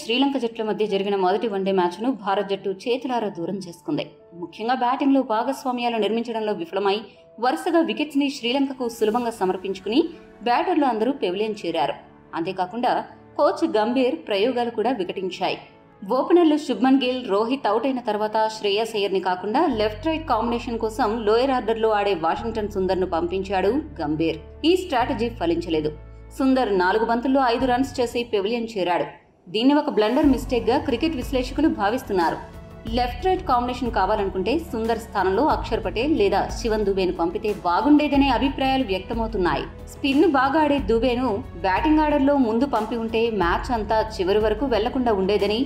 శ్రీలంక జట్ల మధ్య జరిగిన మొదటి వన్డే మ్యాచ్ను భారత్ జట్టు చేతులారా దూరం చేసుకుంది. ముఖ్యంగా బ్యాటింగ్లో భాగస్వామ్యాలు నిర్మించడంలో విఫలమై వరుసగా వికెట్స్ ని శ్రీలంకకు సులభంగా సమర్పించుకుని బ్యాటర్లు అందరూ పెవిలియన్ చేరారు. అంతేకాకుండా కోచ్ గంభీర్ ప్రయోగాలు కూడా వికటించాయి. ఓపెనర్లు శుభ్మన్ గిల్, రోహిత్ అవుట్ అయిన తర్వాత శ్రేయస్ అయ్యర్ ని కాకుండా లెఫ్ట్ రైట్ కాంబినేషన్ కోసం లోయర్ ఆర్డర్ లో ఆడే వాషింగ్టన్ సుందర్ ను పంపించాడు గంభీర్. ఈ స్ట్రాటజీ ఫలించలేదు. సుందర్ 4 బంతుల్లో 5 రన్స్ చేసి పెవిలియన్ చేరాడు. దీన్ని ఒక బ్లండర్ మిస్టేక్ గా క్రికెట్ విశ్లేషకులు భావిస్తున్నారు. లెఫ్ట్ రైట్ కాంబినేషన్ కావాలనుకుంటే సుందర్ స్థానంలో అక్షర్ పటేల్ లేదా శివన్ దుబేను పంపితే బాగుండేదనే అభిప్రాయాలు వ్యక్తమవుతున్నాయి. స్పిన్ బాగా ఆడే దుబేను బ్యాటింగ్ ఆర్డర్ లో ముందు పంపి ఉంటే మ్యాచ్ అంతా చివరి వరకు వెళ్లకుండా ఉండేదని,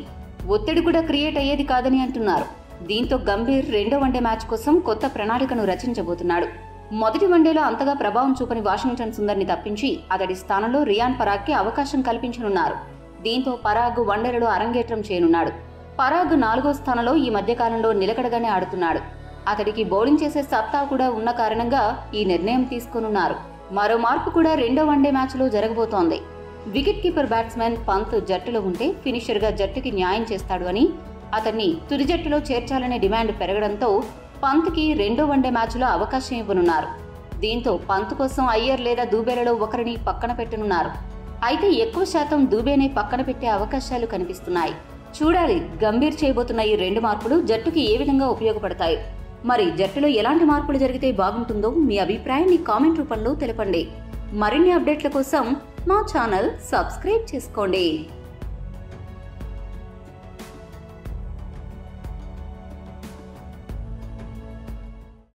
ఒత్తిడి కూడా క్రియేట్ అయ్యేది కాదని అంటున్నారు. దీంతో గంభీర్ రెండో వన్డే మ్యాచ్ కోసం కొత్త ప్రణాళికను రచించబోతున్నాడు. మొదటి వన్డేలో అంతగా ప్రభావం చూపని వాషింగ్టన్ సుందర్ ని తప్పించి అతడి స్థానంలో రియాన్ పరాగ్ కి అవకాశం కల్పించనున్నారు. దీంతో పరాగ్ వన్డేలలో అరంగేట్రం చేయనున్నాడు. పరాగ్ 4వ స్థానంలో ఈ మధ్యకాలంలో నిలకడగానే ఆడుతున్నాడు. అతడికి బౌలింగ్ చేసే సత్తా కూడా ఉన్న కారణంగా ఈ నిర్ణయం తీసుకోనున్నారు. మరో మార్పు కూడా రెండో వన్డే మ్యాచ్ లో జరగబోతోంది. వికెట్ కీపర్ బ్యాట్స్మెన్ పంత్ జట్టులో ఉంటే ఫినిషర్ గా జట్టుకి న్యాయం చేస్తాడు అని, అతన్ని తుది జట్టులో చేర్చాలనే డిమాండ్ పెరగడంతో పంత్ కి రెండో వన్డే మ్యాచ్ లో అవకాశం ఇవ్వనున్నారు. దీంతో పంత్ కోసం అయ్యర్ లేదా దూబేలలో ఒకరిని పక్కన పెట్టనున్నారు. అయితే ఎక్కువ శాతం దూబేనే పక్కన పెట్టే అవకాశాలు కనిపిస్తున్నాయి. చూడాలి గంభీర్ చేయబోతున్న ఈ 2 మార్పులు జట్టుకి ఏ విధంగా ఉపయోగపడతాయి. మరి జట్టులో ఎలాంటి మార్పులు జరిగితే బాగుంటుందో మీ అభిప్రాయాన్ని కామెంట్ రూపంలో తెలపండి. మరిన్ని అప్డేట్ల కోసం మా ఛానల్ సబ్స్క్రైబ్ చేసుకోండి.